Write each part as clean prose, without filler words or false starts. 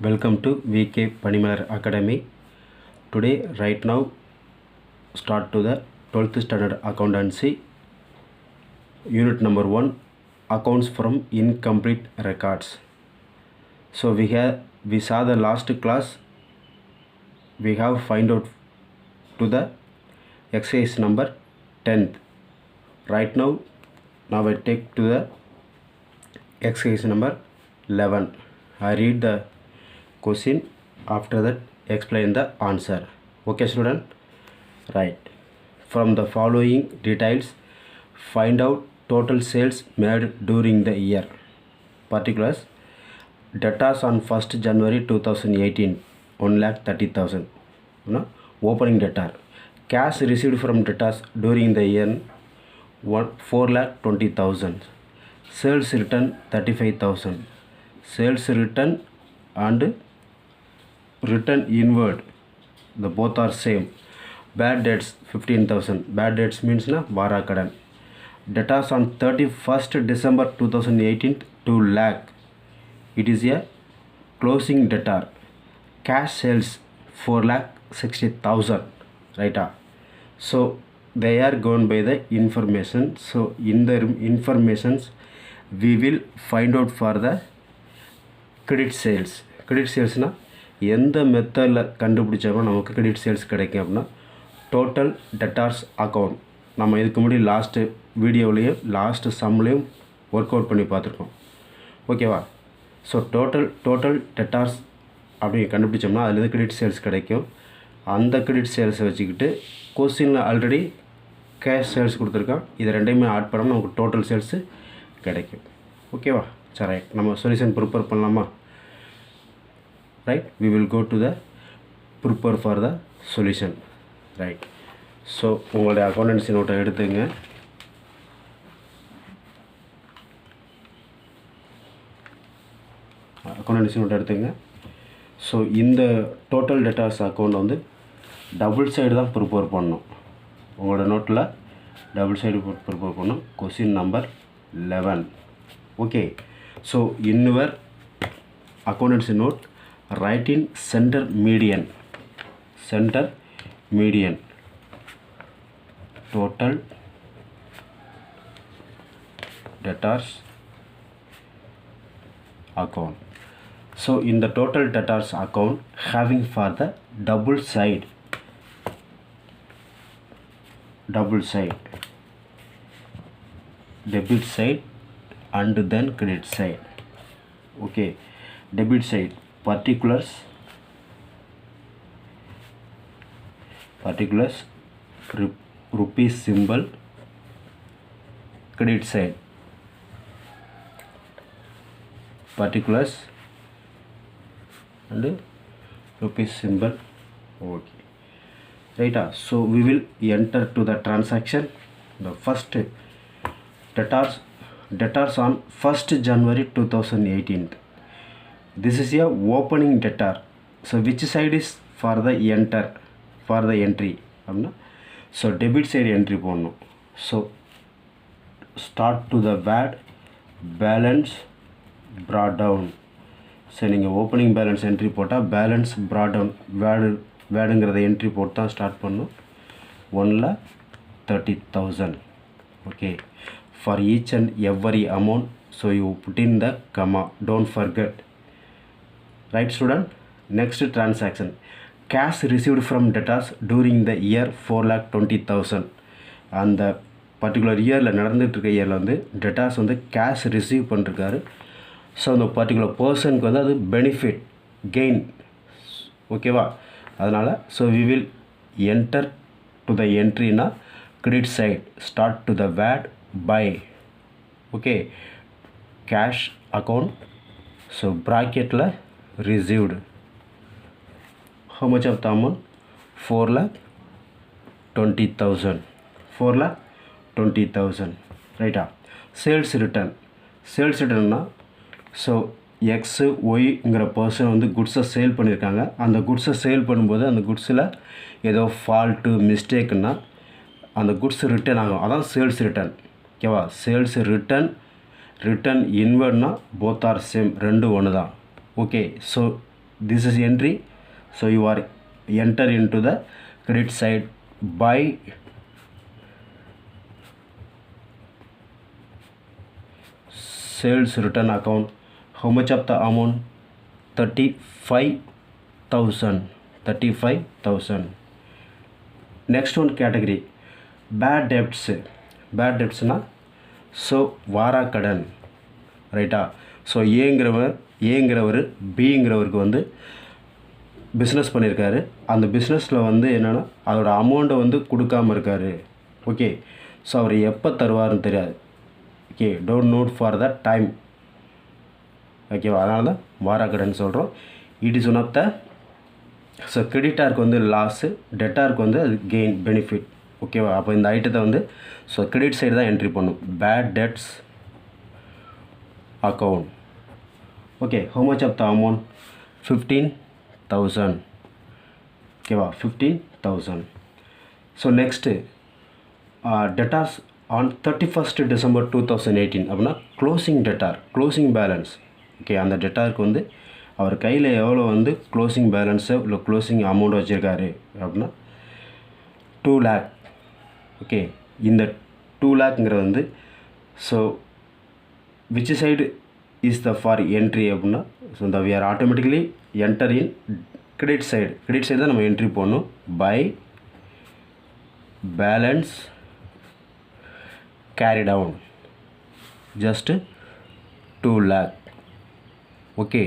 Welcome to VK Panimalar Academy. Today, right now, start to the 12th standard accountancy. Unit number 1, accounts from incomplete records. So we saw the last class. We have find out to the exercise number 10th. Right now I take to the exercise number 11. I read the question, after that explain the answer. Okay student, right. From the following details, find out total sales made during the year. Particulars: debtors on 1st January 2018 1,30,000. Opening debtor. Cash received from debtors during the year 4,20,000. Sales return 35,000. Sales return and return inward, the both are same. Bad debts 15,000. Bad debts means varakadan. Debtors on 31st December 2018 2 lakh. It is a closing debtor. Cash sales 4,60,000. Right? So they are gone by the information. So in the informations we will find out for the credit sales. Credit sales na எந்த மெத்தடில் கண்டுபிடிச்சாலும் நமக்கு credit sales கிடைக்கும் அப்படின்னா total debtors account. நம்ம இதுக்கு முன்னாடி last வீடியோவிலையும் last சம்லேயும் work out பண்ணி பார்த்துருக்கோம். ஓகேவா? ஸோ டோட்டல் டெட்டார்ஸ் அப்படி கண்டுபிடிச்சோம்னா அதுலேருந்து கிரெடிட் சேல்ஸ் கிடைக்கும். அந்த கிரெடிட் சேல்ஸை வச்சுக்கிட்டு கொஸ்டினில் ஆல்ரெடி கேஷ் சேல்ஸ் கொடுத்துருக்கோம். இது ரெண்டையுமே ஆட் பண்ணாமல் நமக்கு டோட்டல் சேல்ஸு கிடைக்கும். ஓகேவா? சரி, ரைட். நம்ம சொல்யூஷன் ப்ரிப்பேர் பண்ணலாமா? Right, we will go to the prepare for the solution. Right, so உங்களுடைய accountancy note எடுத்துங்க. accountancy note எடுத்துங்க. ஸோ இந்த டோட்டல் டெட்டார்ஸ் அக்கௌண்ட் வந்து டபுள் சைடு தான் ப்ரிப்பேர் பண்ணணும். உங்களோட நோட்டில் டபுள் சைடு ப்ரிப்பேர் பண்ணணும். Question number 11. ஓகே, ஸோ இன்னுவர் accountancy note, write in center median total debtors account. So in the total debtors account, having for the double side debit side and then credit side. Okay, debit side particulars rupees symbol. Credit side particulars and rupees symbol. Okay, right. So we will enter to the transaction. The first debtors on 1st January 2018. This is a opening debtor. So which side is for the entry? So debit side entry போடணும். So start to the VAT balance brought down. So நீங்கள் opening balance entry போட்டால் balance brought down வேடுங்கிறத entry போட்டால் start பண்ணணும். 1,30,000. Okay, for each and every amount, so you put in the comma, don't forget. Right student? Next transaction, cash received from debtors during the year 4,20,000. அந்த particular இயரில் நடந்துகிட்டு இருக்க இயரில் வந்து debtors வந்து cash receive பண்ணிருக்காரு. ஸோ அந்த பர்டிகுலர் பர்சனுக்கு வந்து அது பெனிஃபிட் கெயின். ஓகேவா? அதனால் so we will enter to the என்ட்ரினா credit side, start to the வேட் பை. Okay, cash account. ஸோ ப்ராக்கெட்டில் received. How much of the amount? 4,20,000. 4,20,000. Right? Sales return na, so X Yங்கிற பர்சன் வந்து குட்ஸை சேல் பண்ணியிருக்காங்க. அந்த குட்ஸை சேல் பண்ணும்போது அந்த குட்ஸில் ஏதோ ஃபால்ட்டு மிஸ்டேக்குன்னா அந்த குட்ஸ் ரிட்டர்ன் ஆகும். அதான் சேல்ஸ் ரிட்டர்ன். ஓகேவா? சேல்ஸ் ரிட்டர்ன் இன்வர்ட்னா போத் ஆர் சேம், ரெண்டு ஒன்று தான். Okay, so this is entry, so you are enter into the credit side by sales return account. How much of the amount? 35,000. Next one category, bad debts. Bad debts na, so வாராக்கடன் ரைட்டா. So ஏங்கிறவர் பிங்கிறவருக்கு வந்து business பண்ணியிருக்காரு. அந்த பிஸ்னஸில் வந்து என்னென்னா அதோட அமௌண்ட்டை வந்து கொடுக்காமல் இருக்கார். ஓகே, ஸோ அவர் எப்போ தருவார்னு தெரியாது. Okay, don't note for the time. ஓகேவா, அதனால தான் வாராக்கடன் சொல்கிறோம். It is one of the, so கிரெடிட்டாருக்கு வந்து லாஸு, டெட்டாருக்கு வந்து அது கெயின் பெனிஃபிட். ஓகேவா, அப்போ இந்த ஐட்டத்தை வந்து ஸோ கிரெடிட் சைடு தான் என்ட்ரி பண்ணும். Bad debts account. Okay, how much of the amount? 15,000. ஓகேவா, 15,000. So next debtors on 31st December 2018 அப்படின்னா closing debtor, closing balance. Okay, அந்த டெட்டாருக்கு வந்து அவர் கையில் எவ்வளோ வந்து க்ளோசிங் பேலன்ஸு இல்லை க்ளோசிங் அமௌண்ட் வச்சுருக்காரு அப்படின்னா 2 lakh. ஓகே, இந்த 2 lakhங்கிறது வந்து so which side is the for entry அப்படின்னா ஸோ இந்த we are automatically enter in credit side. Credit side தான் நம்ம என்ட்ரி போடணும். By balance carry down just 2 lakh. Okay,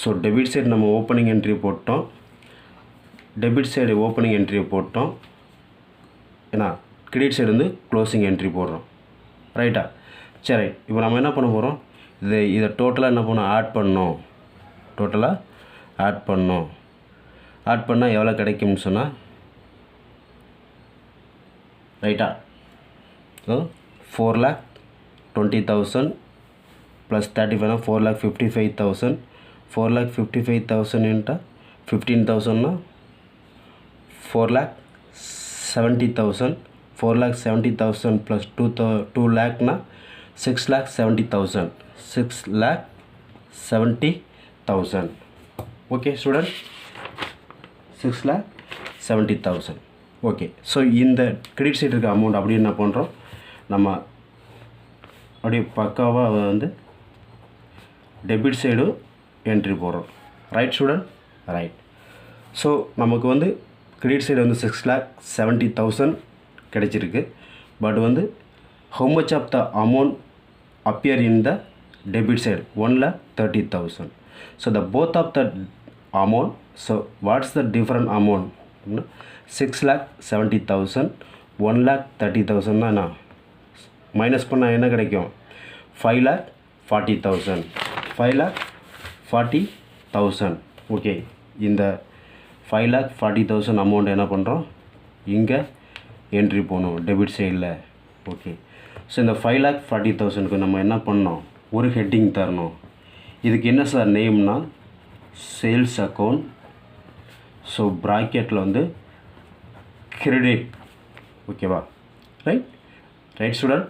so debit side நம்ம ஓப்பனிங் என்ட்ரி போட்டோம், டெபிட் சைடு ஓப்பனிங் என்ட்ரி போட்டோம். ஏன்னா credit side வந்து க்ளோசிங் என்ட்ரி போடுறோம். ரைட்டா, சரி. இப்போ நம்ம என்ன பண்ண போகிறோம்? இதை டோட்டலாக என்ன பண்ணோம்? ஆட் பண்ணோம். டோட்டலாக ஆட் பண்ணோம். ஆட் பண்ணால் எவ்வளோ கிடைக்கும்னு சொன்னால் ரைட்டா, ஸோ 4,20,000 ப்ளஸ் 35 4,55,000. 4,55,000 இன்ட்டு 15,000னா 4,70,000. 4,70,000 ப்ளஸ் 2 lakhனா 6,70,000. 6,70,000. Okay student, 6,70,000. ஓகே, ஸோ இந்த கிரெடிட் சைடு இருக்க அமௌண்ட் அப்படி என்ன பண்ணுறோம், நம்ம அப்படியே பக்காவாக வந்து டெபிட் சைடு என்ட்ரி போடுறோம். Right student, right. ஸோ நமக்கு வந்து கிரெடிட் சைடு வந்து 6,70,000 கிடைச்சிருக்கு. பட் வந்து how much of the amount appear in the debit side? 1,30,000. So the both of the amount, so what's the different amount? 6,70,000 1,30,000 ना minus பண்ணால் என்ன கிடைக்கும்? 5,40,000. 5,40,000. ஓகே, இந்த 5,40,000 அமௌண்ட் என்ன பண்ணுறோம்? இங்கே என்ட்ரி போகணும் டெபிட் சைடில். ஓகே, ஸோ இந்த 5,40,000க்கு நம்ம என்ன பண்ணோம்? ஒரு ஹெட்டிங் தரணும். இதுக்கு என்ன சார் நேம்னா சேல்ஸ் அக்கௌண்ட். ஸோ ப்ராக்கெட்டில் வந்து கிரெடிட். ஓகேவா, right. Right student.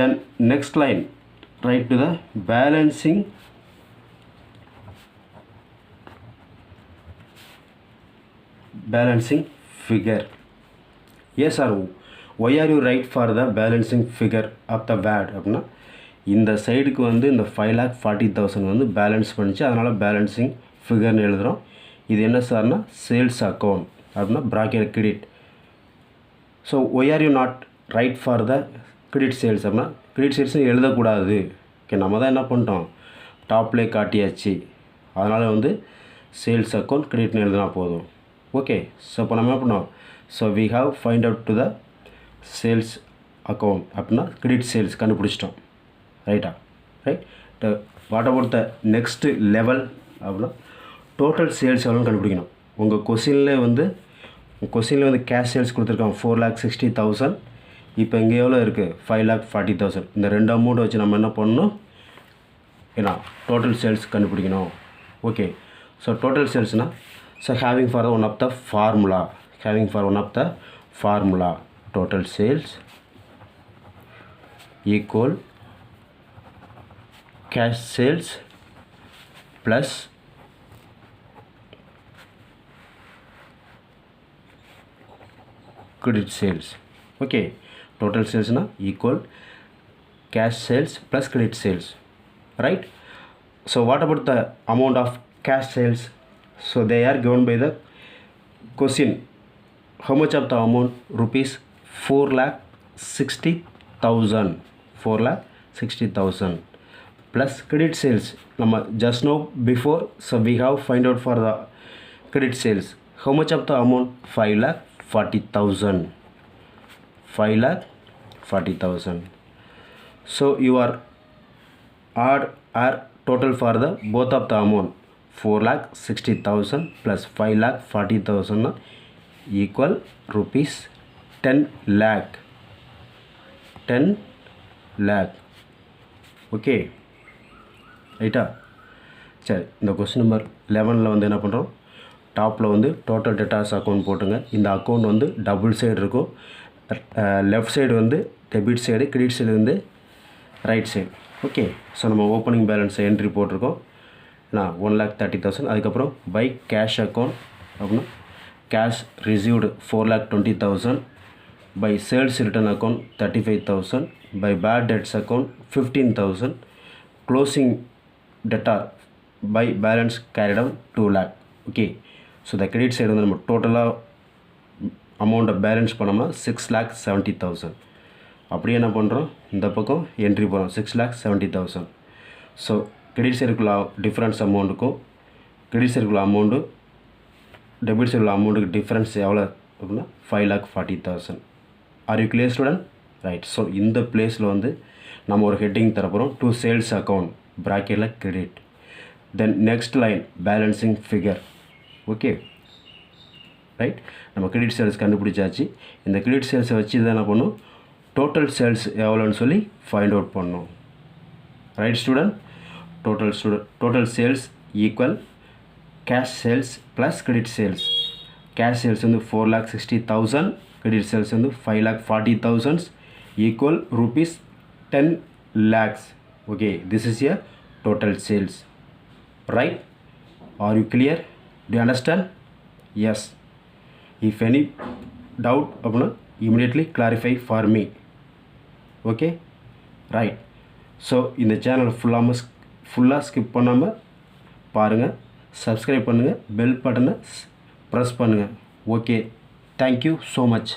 Then next line, right to the balancing figure. Yes or no? Why are you right for the balancing figure of the VAT அப்படின்னா இந்த சைடுக்கு வந்து இந்த 5,40,000 வந்து பேலன்ஸ் பண்ணிச்சு, அதனால் பேலன்சிங் ஃபிகர்னு எழுதுகிறோம். இது என்ன சார்னா சேல்ஸ் அக்கௌண்ட் அப்படின்னா bracket credit. So why are you not write for the credit sales அப்படின்னா கிரெடிட் சேல்ஸும் எழுதக்கூடாது. ஓகே, நம்ம தான் என்ன பண்ணிட்டோம், டாப்லே காட்டியாச்சு. அதனால் வந்து சேல்ஸ் அக்கௌண்ட் கிரெடிட்னு எழுதினா போதும். ஓகே, ஸோ இப்போ நம்ம என்ன பண்ணோம், so we have find out to the sales account அப்படின்னா கிரெடிட் சேல்ஸ் கண்டுபிடிச்சிட்டோம். ரைட்டா, right. What about the next level அப்படின்னா டோட்டல் சேல்ஸ் எவ்வளோன்னு கண்டுபிடிக்கணும். உங்கள் கொஸ்டினில் வந்து கேஷ் சேல்ஸ் கொடுத்துருக்காங்க 4,60,000. இப்போ இங்கே எவ்வளோ இருக்குது? 5,40,000. இந்த ரெண்டு அமௌண்ட்டை வச்சு நம்ம என்ன பண்ணணும், ஏன்னா டோட்டல் சேல்ஸ் கண்டுபிடிக்கணும். ஓகே, ஸோ டோட்டல் சேல்ஸ்னால் so having for one of the formula total sales equal cash sales plus credit sales. Okay, total sales na equal cash sales plus credit sales, right? So what about the amount of cash sales? So they are given by the question. How much of the amount? Rupees 4,60,000. 4,60,000 plus credit sales. Nama just now before, so we have find out for the credit sales. How much of the amount? 5,40,000. 5,40,000. So you are add total for the both of the amount. 4,60,000 plus 5,40,000 equal rupees 10 lakh. 10 lakh. Okay ரைட்டா? சரி, இந்த question number 11ல் வந்து என்ன பண்ணுறோம், டாப்பில் வந்து total debtors account போட்டுங்க. இந்த அக்கௌண்ட் வந்து டபுள் சைடு இருக்கும். லெஃப்ட் சைடு வந்து டெபிட் சைடு, கிரெடிட் சைடு வந்து ரைட் சைடு. ஓகே, ஸோ நம்ம ஓப்பனிங் பேலன்ஸ் என்ட்ரி போட்டிருக்கோம். நான் 1,30,000. அதுக்கப்புறம் பை கேஷ் அக்கௌண்ட் அப்படின்னா cash received 4,20,000. by sales return account 35,000, by bad debts account 15,000, closing debtor by balance carried out 2 lakh. Okay, so the credit side வந்து நம்ம டோட்டலாக அமௌண்ட்டை balance பண்ணோம்னா 6,70,000. அப்படியே என்ன பண்ணுறோம், இந்த பக்கம் என்ட்ரி போகிறோம் 6,70,000. ஸோ கிரெடிட் சைடுக்குள்ள டிஃப்ரென்ஸ் அமௌண்ட்டுக்கும் கிரெடிட் சைடுக்குள்ள அமௌண்ட்டு டெபிட் சைடுக்குள்ள அமௌண்ட்டுக்கு டிஃப்ரென்ஸ் எவ்வளோ அப்படின்னா 5,40,000. Are you clear student? Right. So இந்த பிளேஸில் வந்து நம்ம ஒரு ஹெட்டிங் தரப்போகிறோம், டு சேல்ஸ் அக்கௌண்ட் ப்ராக்கெட்டில் credit. Then next line balancing figure. Okay right. நம்ம கிரெடிட் சேல்ஸ் கண்டுபிடிச்சாச்சு. இந்த கிரெடிட் சேல்ஸை வச்சு இதை என்ன பண்ணும், டோட்டல் சேல்ஸ் எவ்வளோன்னு சொல்லி ஃபைண்ட் அவுட் பண்ணணும். Right student? Total sales equal cash sales plus credit sales. Cash sales வந்து 4,60,000, credit sales வந்து 5,40,000 equal rupees 10 lakhs. Okay, this is a total sales, right? Are you clear? Do you understand? Yes. If any doubt அப்படின்னா immediately clarify for me. Okay, right. So இந்த channel ஃபுல்லாக skip பண்ணாமல் பாருங்கள், subscribe பண்ணுங்கள், bell பட்டனை press பண்ணுங்கள். Okay, thank you so much.